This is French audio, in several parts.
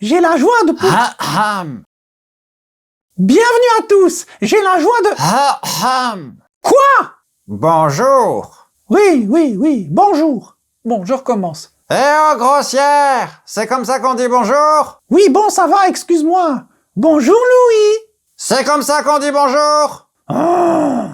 J'ai la joie de... Ahem. Bienvenue à tous. J'ai la joie de... Ahem. Quoi? Bonjour. Oui. Bonjour. Bon, je recommence. Eh oh, grossière! C'est comme ça qu'on dit bonjour? Oui, bon, ça va, excuse-moi. Bonjour, Louis. C'est comme ça qu'on dit bonjour? Oh.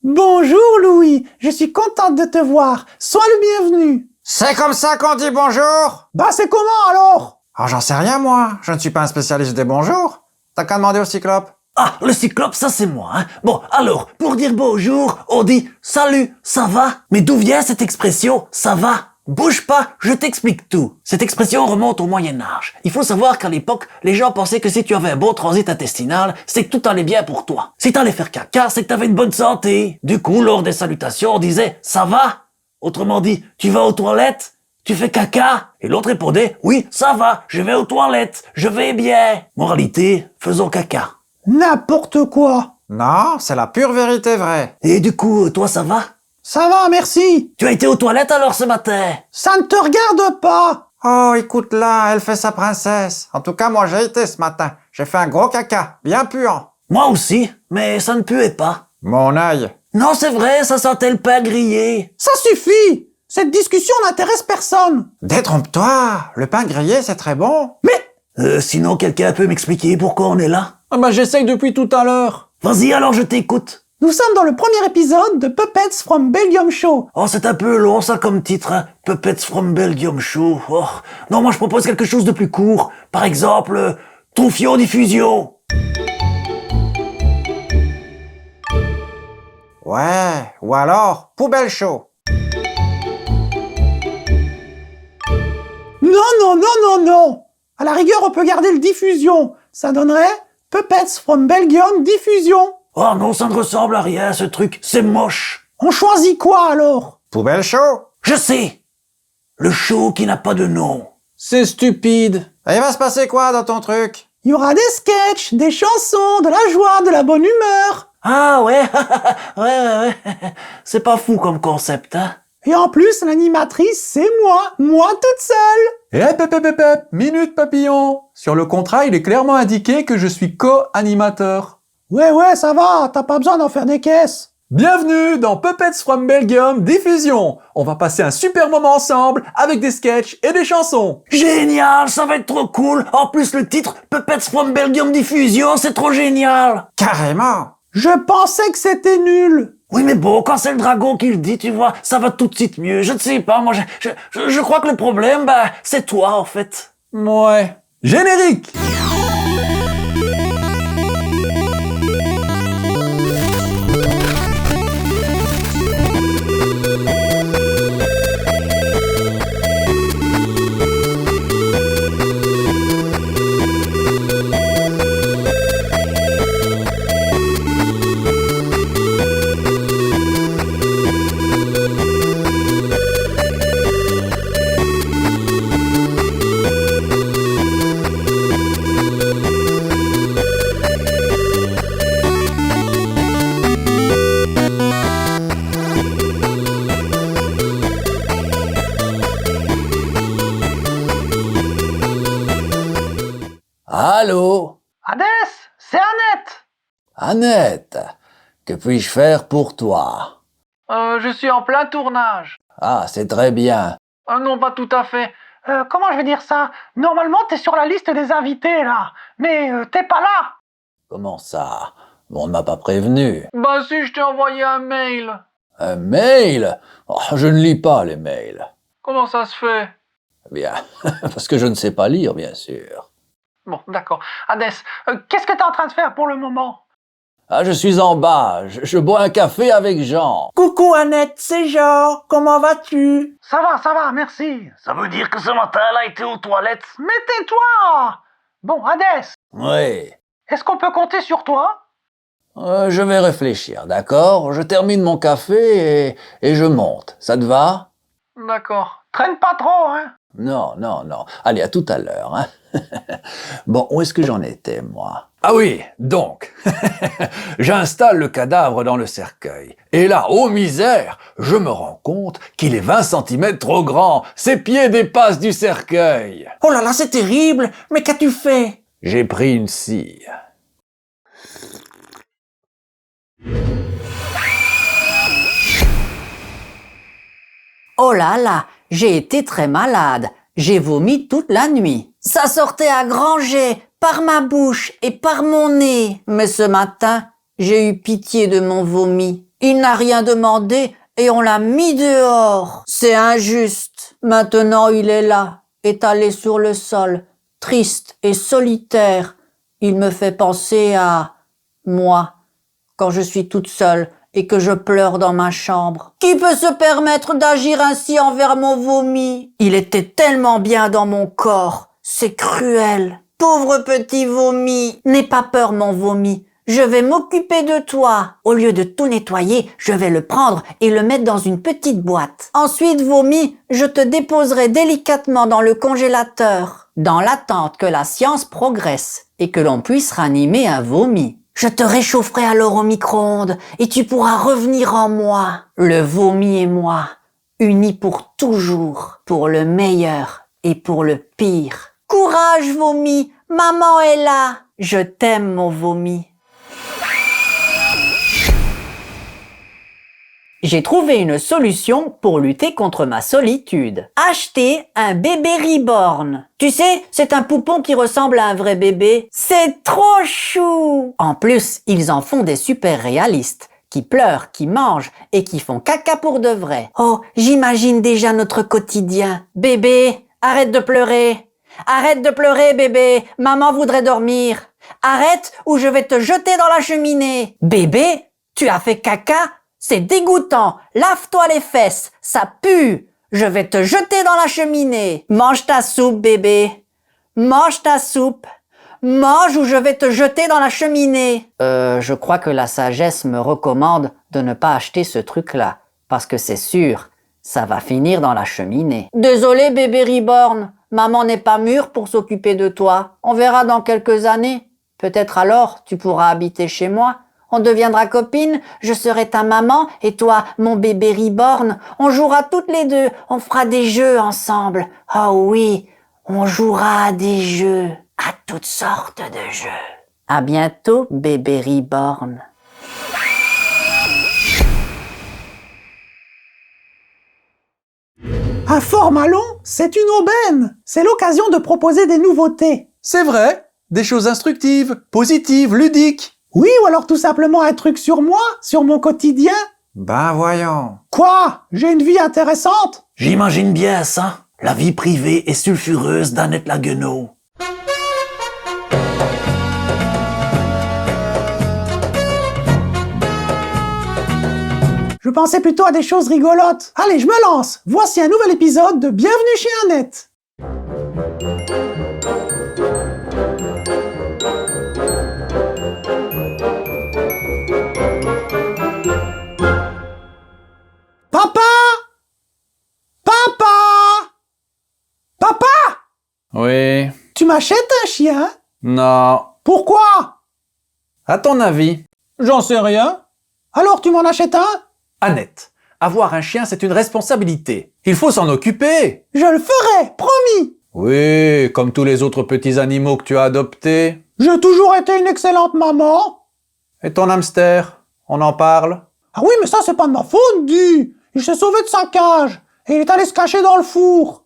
Bonjour, Louis. Je suis contente de te voir. Sois le bienvenu. C'est comme ça qu'on dit bonjour? Bah, c'est comment alors? Oh, j'en sais rien, moi. Je ne suis pas un spécialiste des bonjours. T'as qu'à demander au cyclope. Ah, le cyclope, ça c'est moi, hein. Bon, alors, pour dire bonjour, on dit « Salut, ça va ?» Mais d'où vient cette expression « ça va » ? Bouge pas, je t'explique tout. Cette expression remonte au Moyen-Âge. Il faut savoir qu'à l'époque, les gens pensaient que si tu avais un bon transit intestinal, c'est que tout allait bien pour toi. Si t'allais faire caca, c'est que t'avais une bonne santé. Du coup, lors des salutations, on disait « ça va ?» Autrement dit, tu vas aux toilettes? Tu fais caca? Et l'autre répondait « oui, ça va, je vais aux toilettes, je vais bien. » Moralité, faisons caca. N'importe quoi. Non, c'est la pure vérité vraie. Et du coup, toi ça va? Ça va, merci. Tu as été aux toilettes alors ce matin? Ça ne te regarde pas. Oh, écoute là, elle fait sa princesse. En tout cas, moi j'ai été ce matin. J'ai fait un gros caca, bien puant. Moi aussi, mais ça ne puait pas. Mon œil. Non, c'est vrai, ça sentait le pain grillé. Ça suffit. Cette discussion n'intéresse personne. Détrompe-toi, le pain grillé c'est très bon. Mais, sinon quelqu'un peut m'expliquer pourquoi on est là? Ah bah j'essaye depuis tout à l'heure. Vas-y alors, je t'écoute. Nous sommes dans le premier épisode de Puppets from Belgium Show. Oh, c'est un peu long ça comme titre, hein. Puppets from Belgium Show. Oh. Non, moi je propose quelque chose de plus court. Par exemple, Troufion Diffusion. Ouais, ou alors, poubelle chaud. Non. À la rigueur, on peut garder le diffusion. Ça donnerait Puppets from Belgium Diffusion. Oh non, ça ne ressemble à rien ce truc, c'est moche. On choisit quoi alors? Poubelle chaud. Je sais. Le show qui n'a pas de nom. C'est stupide. Et il va se passer quoi dans ton truc? Il y aura des sketchs, des chansons, de la joie, de la bonne humeur. Ah ouais, ouais. C'est pas fou comme concept, hein. Et en plus, l'animatrice, c'est moi toute seule. Minute papillon. Sur le contrat, il est clairement indiqué que je suis co-animateur. Ouais, ça va, t'as pas besoin d'en faire des caisses. Bienvenue dans Puppets from Belgium Diffusion. On va passer un super moment ensemble avec des sketchs et des chansons. Génial, ça va être trop cool. En plus, le titre Puppets from Belgium Diffusion, c'est trop génial. Carrément. Je pensais que c'était nul. Oui, mais bon, quand c'est le dragon qui le dit, tu vois, ça va tout de suite mieux. Je ne sais pas, moi, je crois que le problème, c'est toi, en fait. Ouais. Générique. Allô? Hadès, c'est Annette. Annette, que puis-je faire pour toi? Je suis en plein tournage. Ah, c'est très bien. Non, pas tout à fait. Comment je vais dire ça? Normalement, t'es sur la liste des invités, là. Mais t'es pas là. Comment ça? On ne m'a pas prévenu. Bah si, je t'ai envoyé un mail. Un mail? Oh, je ne lis pas les mails. Comment ça se fait? Bien, parce que je ne sais pas lire, bien sûr. Bon, d'accord. Hadès, qu'est-ce que t'es en train de faire pour le moment? Ah, je suis en bas, je bois un café avec Jean. Coucou Annette, c'est Jean. Comment vas-tu? Ça va, merci. Ça veut dire que ce matin, elle a été aux toilettes. Mais tais-toi! Bon, Hadès, Oui. est-ce qu'on peut compter sur toi? Je vais réfléchir, d'accord? Je termine mon café et je monte. Ça te va? D'accord. Traîne pas trop, hein? Non, non, non. Allez, à tout à l'heure. Hein. Bon, où est-ce que j'en étais, moi? Ah oui, donc, j'installe le cadavre dans le cercueil. Et là, ô misère, je me rends compte qu'il est 20 cm trop grand. Ses pieds dépassent du cercueil. Oh là là, c'est terrible. Mais qu'as-tu fait? J'ai pris une scie. Oh là là, j'ai été très malade. J'ai vomi toute la nuit. Ça sortait à grands jets, par ma bouche et par mon nez. Mais ce matin, j'ai eu pitié de mon vomi. Il n'a rien demandé et on l'a mis dehors. C'est injuste. Maintenant, il est là, étalé sur le sol, triste et solitaire. Il me fait penser à moi, quand je suis toute seule et que je pleure dans ma chambre. Qui peut se permettre d'agir ainsi envers mon vomi? Il était tellement bien dans mon corps. C'est cruel. Pauvre petit vomi. N'aie pas peur, mon vomi. Je vais m'occuper de toi. Au lieu de tout nettoyer, je vais le prendre et le mettre dans une petite boîte. Ensuite, vomi, je te déposerai délicatement dans le congélateur, dans l'attente que la science progresse et que l'on puisse ranimer un vomi. Je te réchaufferai alors au micro-ondes et tu pourras revenir en moi. Le vomi et moi, unis pour toujours, pour le meilleur et pour le pire. Courage, vomi, maman est là. Je t'aime, mon vomi. J'ai trouvé une solution pour lutter contre ma solitude. Acheter un bébé reborn. Tu sais, c'est un poupon qui ressemble à un vrai bébé. C'est trop chou! En plus, ils en font des super réalistes, qui pleurent, qui mangent et qui font caca pour de vrai. Oh, j'imagine déjà notre quotidien. Bébé, arrête de pleurer. Arrête de pleurer, bébé. Maman voudrait dormir. Arrête ou je vais te jeter dans la cheminée. Bébé, tu as fait caca? C'est dégoûtant. Lave-toi les fesses. Ça pue. Je vais te jeter dans la cheminée. Mange ta soupe, bébé. Mange ta soupe. Mange ou je vais te jeter dans la cheminée. Je crois que la sagesse me recommande de ne pas acheter ce truc-là. Parce que c'est sûr, ça va finir dans la cheminée. Désolé, bébé reborn. Maman n'est pas mûre pour s'occuper de toi. On verra dans quelques années. Peut-être alors tu pourras habiter chez moi. On deviendra copines, je serai ta maman et toi, mon bébé reborn. On jouera toutes les deux, on fera des jeux ensemble. Oh oui, on jouera à des jeux, à toutes sortes de jeux. À bientôt, bébé reborn. À Fort-Malon, c'est une aubaine. C'est l'occasion de proposer des nouveautés. C'est vrai, des choses instructives, positives, ludiques. Oui, ou alors tout simplement un truc sur moi, sur mon quotidien. Ben voyons. Quoi? J'ai une vie intéressante? J'imagine bien ça. La vie privée et sulfureuse d'Annette Laguenot. Je pensais plutôt à des choses rigolotes. Allez, je me lance. Voici un nouvel épisode de Bienvenue chez Annette. Papa! Papa! Papa! Oui. Tu m'achètes un chien? Non. Pourquoi? À ton avis? J'en sais rien. Alors tu m'en achètes un? Annette, avoir un chien, c'est une responsabilité. Il faut s'en occuper. Je le ferai, promis. Oui, comme tous les autres petits animaux que tu as adoptés. J'ai toujours été une excellente maman. Et ton hamster, on en parle? Ah oui, mais ça c'est pas de ma faute, dis. Il s'est sauvé de sa cage et il est allé se cacher dans le four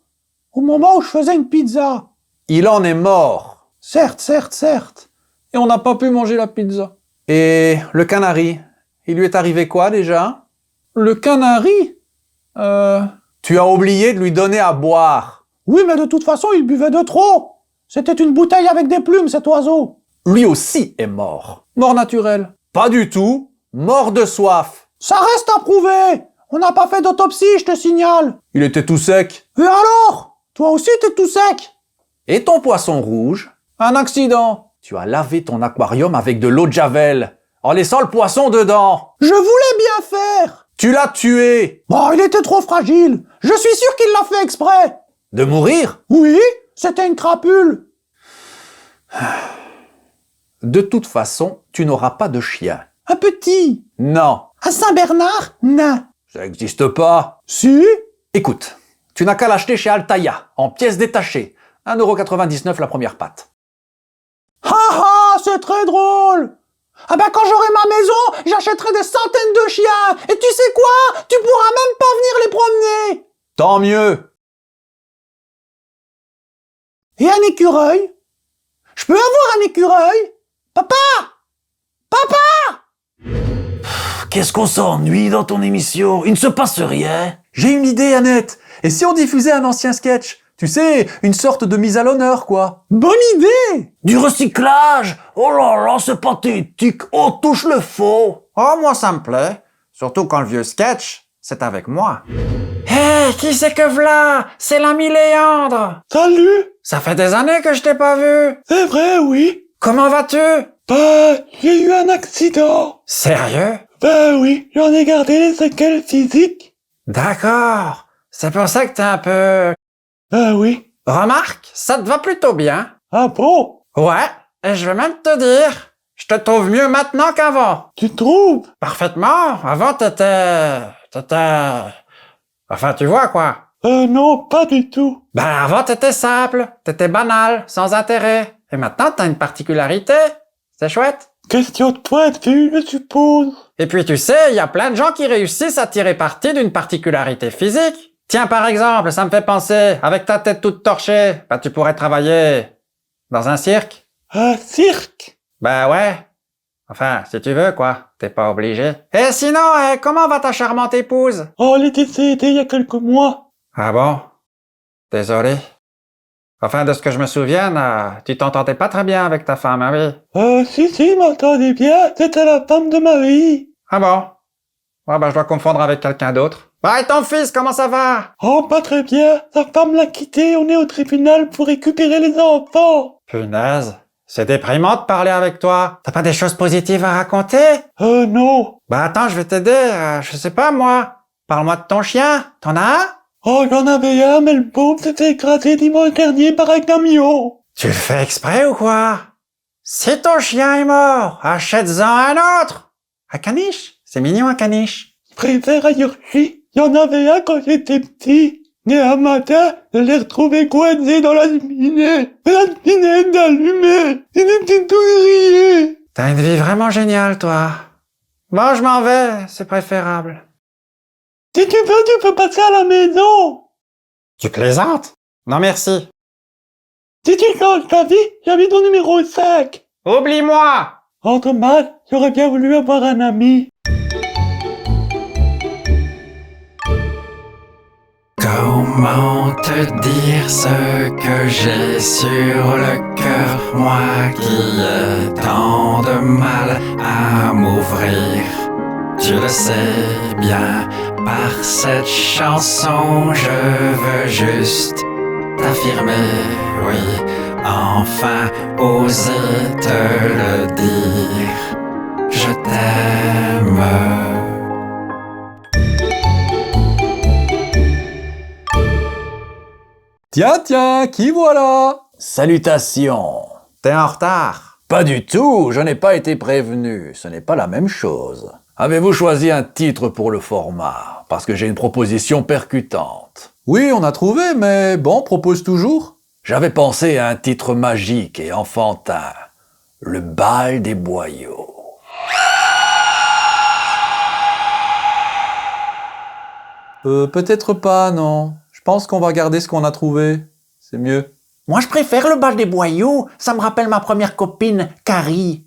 au moment où je faisais une pizza. Il en est mort. Certes, certes, certes. Et on n'a pas pu manger la pizza. Et le canari, il lui est arrivé quoi déjà? Le canari? Tu as oublié de lui donner à boire. Oui, mais de toute façon, il buvait de trop. C'était une bouteille avec des plumes, cet oiseau. Lui aussi est mort. Mort naturelle? Pas du tout. Mort de soif. Ça reste à prouver. On n'a pas fait d'autopsie, je te signale. Il était tout sec. Et alors? Toi aussi, t'es tout sec. Et ton poisson rouge? Un accident. Tu as lavé ton aquarium avec de l'eau de javel, en laissant le poisson dedans. Je voulais bien faire. Tu l'as tué. Bon, il était trop fragile. Je suis sûr qu'il l'a fait exprès. De mourir? Oui, c'était une crapule. De toute façon, tu n'auras pas de chien. Un petit. Non, Un Saint-Bernard, nain. ça n'existe pas. Si. Écoute, tu n'as qu'à l'acheter chez Altaïa, en pièces détachées. 1,99 € la première patte. Ha ha, c'est très drôle. Ah ben quand j'aurai ma maison, j'achèterai des centaines de chiens. Et tu sais quoi? Tu pourras même pas venir les promener. Tant mieux. Et un écureuil? Je peux avoir un écureuil? Papa! Papa! Qu'est-ce qu'on s'ennuie dans ton émission? Il ne se passe rien. J'ai une idée, Annette. Et si on diffusait un ancien sketch? Tu sais, une sorte de mise à l'honneur, quoi. Bonne idée! Du recyclage? Oh là là, c'est pathétique. On touche le faux. Oh, moi, ça me plaît. Surtout quand le vieux sketch, c'est avec moi. Hé, qui c'est que v'là? C'est l'ami Léandre. Salut! Ça fait des années que je t'ai pas vu. C'est vrai, oui. Comment vas-tu? Bah, j'ai eu un accident. Sérieux? Bah oui, j'en ai gardé les séquelles physiques. D'accord. C'est pour ça que t'es un peu... Bah oui. Remarque, ça te va plutôt bien. Ah bon? Ouais, et je vais même te dire, je te trouve mieux maintenant qu'avant. Tu trouves? Parfaitement. Avant, t'étais... Enfin, tu vois, quoi. Non, pas du tout. Ben, avant, t'étais simple, t'étais banal, sans intérêt. Et maintenant, t'as une particularité. C'est chouette. Question de point de vue, je suppose. Et puis, tu sais, il y a plein de gens qui réussissent à tirer parti d'une particularité physique. Tiens, par exemple, ça me fait penser, avec ta tête toute torchée, ben, tu pourrais travailler dans un cirque. Un cirque? Ben ouais. Enfin, si tu veux, quoi. T'es pas obligé. Et sinon, comment va ta charmante épouse? Oh, elle est décédée il y a quelques mois. Ah bon? Désolé. Enfin, de ce que je me souvienne, tu t'entendais pas très bien avec ta femme, hein, oui? Si, je m'entendais bien. C'était la femme de ma vie. Ah bon? Ouais, ben je dois confondre avec quelqu'un d'autre. Bah, et ton fils, comment ça va? Oh, pas très bien. Sa femme l'a quitté. On est au tribunal pour récupérer les enfants. Punaise. C'est déprimant de parler avec toi. T'as pas des choses positives à raconter? Non. Bah attends, je vais t'aider. Je sais pas, moi. Parle-moi de ton chien. T'en as un? Oh, j'en avais un, mais le pauvre s'est fait écraser dimanche dernier par un camion. Tu le fais exprès ou quoi? Si ton chien est mort, achète-en un autre. Un caniche. C'est mignon, un caniche. Je préfère à Yorkie. Il y en avait un quand j'étais petit. Mais un matin, je l'ai retrouvé coincé dans la cheminée. La cheminée est allumée. Il était tout grillé. T'as une vie vraiment géniale, toi. Bon, je m'en vais. C'est préférable. Si tu veux, tu peux passer à la maison. Tu plaisantes? Non, merci. Si tu changes ta vie, j'habite au numéro 5. Oublie-moi! Entre mal, j'aurais bien voulu avoir un ami. Comment te dire ce que j'ai sur le cœur, moi qui ai tant de mal à m'ouvrir. Tu le sais bien, par cette chanson, je veux juste t'affirmer, oui, enfin oser te le dire. Je t'aime. Tiens, qui voilà? Salutations. T'es en retard. Pas du tout, je n'ai pas été prévenu. Ce n'est pas la même chose. Avez-vous choisi un titre pour le format? Parce que j'ai une proposition percutante. Oui, on a trouvé, mais bon, propose toujours. J'avais pensé à un titre magique et enfantin. Le bal des boyaux. Peut-être pas, non. Je pense qu'on va garder ce qu'on a trouvé. C'est mieux. Moi, je préfère le bal des boyaux. Ça me rappelle ma première copine, Carrie.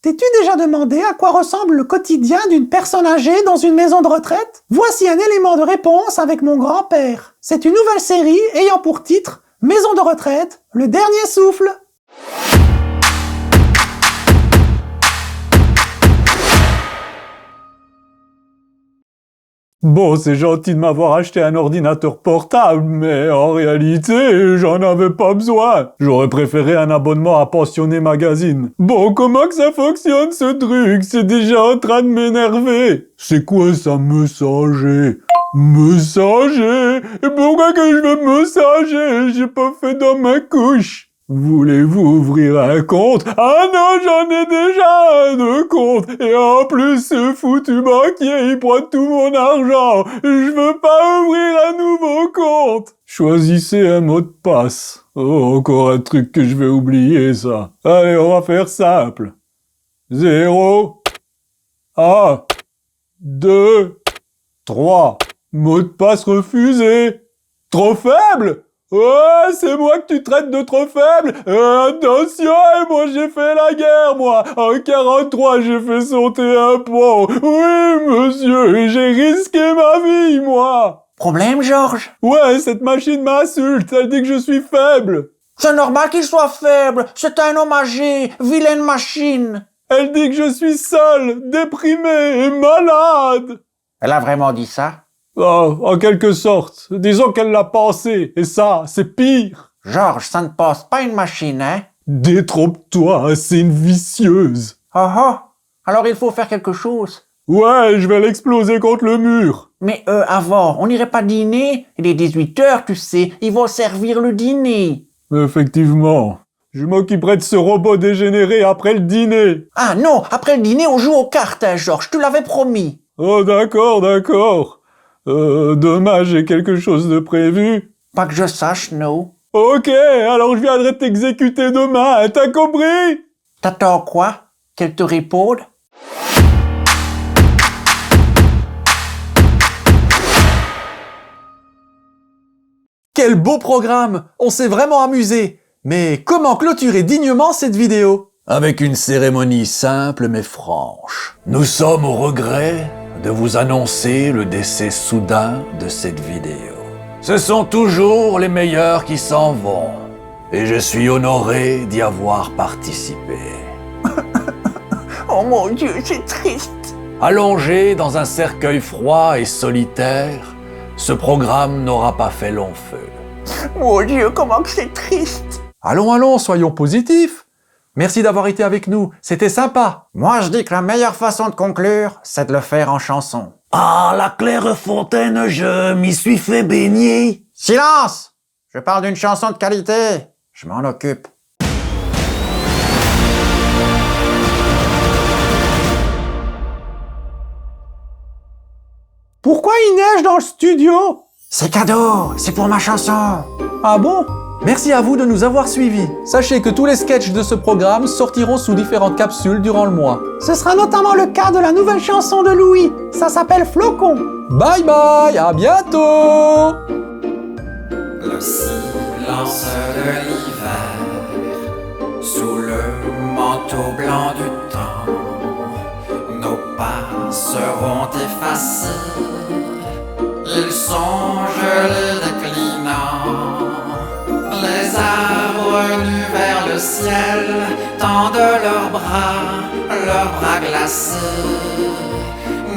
T'es-tu déjà demandé à quoi ressemble le quotidien d'une personne âgée dans une maison de retraite? Voici un élément de réponse avec mon grand-père. C'est une nouvelle série ayant pour titre Maison de retraite, le dernier souffle. Bon, c'est gentil de m'avoir acheté un ordinateur portable, mais en réalité, j'en avais pas besoin. J'aurais préféré un abonnement à Pensionné Magazine. Bon, comment que ça fonctionne ce truc? C'est déjà en train de m'énerver. C'est quoi ça, messager? Me sager? Et pourquoi que je veux me sager? J'ai pas fait dans ma couche. Voulez-vous ouvrir un compte? Ah non, j'en ai déjà un de compte. Et en plus, ce foutu banquier, il prend tout mon argent. Je veux pas ouvrir un nouveau compte. Choisissez un mot de passe. Oh, encore un truc que je vais oublier, ça. Allez, on va faire simple. 0, 1, 2, 3. Mot de passe refusé. Trop faible? Oh, c'est moi que tu traites de trop faible? Attention, moi j'ai fait la guerre, moi. En 43, j'ai fait sauter un pont. Oui, monsieur, et j'ai risqué ma vie, moi. Problème, Georges? Ouais, cette machine m'insulte, elle dit que je suis faible. C'est normal qu'il soit faible. C'est un homme âgé, vilaine machine. Elle dit que je suis seul, déprimé et malade. Elle a vraiment dit ça? Oh, en quelque sorte. Disons qu'elle l'a pensé, et ça, c'est pire. Georges, ça ne passe pas une machine, hein? Détrompe-toi, c'est une vicieuse. Ah ah! Alors il faut faire quelque chose. Ouais, je vais l'exploser contre le mur. Mais avant, on n'irait pas dîner? Il est 18h, tu sais, ils vont servir le dîner. Effectivement. Je m'occuperai de ce robot dégénéré après le dîner. Ah non, après le dîner, on joue aux cartes, hein, Georges, je te l'avais promis. Oh, d'accord, d'accord. Demain, j'ai quelque chose de prévu. Pas que je sache, non. Ok, alors je viendrai t'exécuter demain, t'as compris? T'attends quoi? Qu'elle te réponde? Quel beau programme! On s'est vraiment amusé! Mais comment clôturer dignement cette vidéo? Avec une cérémonie simple mais franche. Nous sommes au regret de vous annoncer le décès soudain de cette vidéo. Ce sont toujours les meilleurs qui s'en vont. Et je suis honoré d'y avoir participé. Oh mon Dieu, c'est triste. Allongé dans un cercueil froid et solitaire, ce programme n'aura pas fait long feu. Mon Dieu, comment que c'est triste. Allons, allons, soyons positifs! Merci d'avoir été avec nous, c'était sympa! Moi, je dis que la meilleure façon de conclure, c'est de le faire en chanson. Ah, la Clairefontaine, je m'y suis fait baigner. Silence! Je parle d'une chanson de qualité. Je m'en occupe. Pourquoi il neige dans le studio? C'est cadeau, c'est pour ma chanson. Ah bon? Merci à vous de nous avoir suivis. Sachez que tous les sketchs de ce programme sortiront sous différentes capsules durant le mois. Ce sera notamment le cas de la nouvelle chanson de Louis. Ça s'appelle Flocon. Bye bye, à bientôt! Le silence de l'hiver, sous le manteau blanc du temps, nos pas seront effacés, ils sont gelés déclinants. Les arbres nus vers le ciel tendent leurs bras glacés.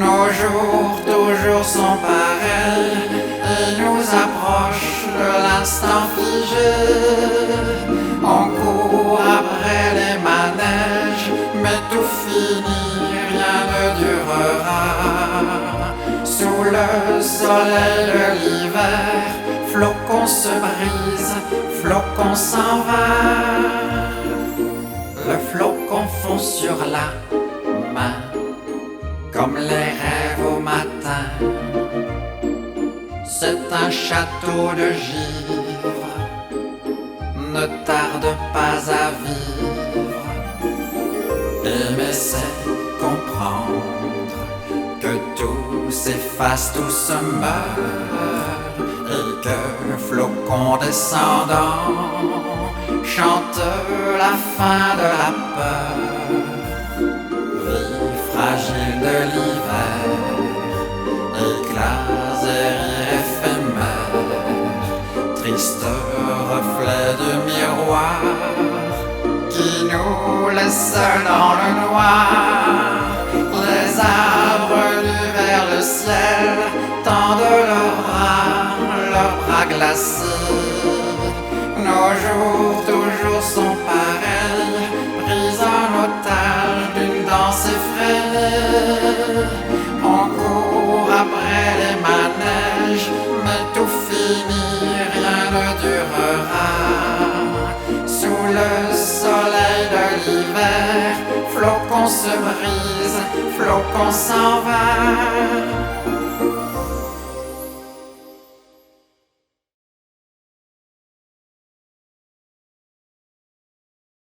Nos jours toujours sont pareils et nous approchent de l'instant figé. On court après les manèges, mais tout finit, rien ne durera. Sous le soleil de l'hiver, flocon se brise, flocon s'en va. Le flocon fond sur la main, comme les rêves au matin. C'est un château de givre, ne tarde pas à vivre. Aimer c'est comprendre que tout s'efface, tout se meurt, et que flocon descendant chante la fin de la peur. Vie fragile de l'hiver, éclats et éphémères, triste reflet du miroir qui nous laisse dans le noir. Les arbres nus vers le ciel tendent leurs bras glacés. Nos jours toujours sont pareils, pris en otage d'une danse effrénée. On court après les manèges, se brise, flocon s'en va.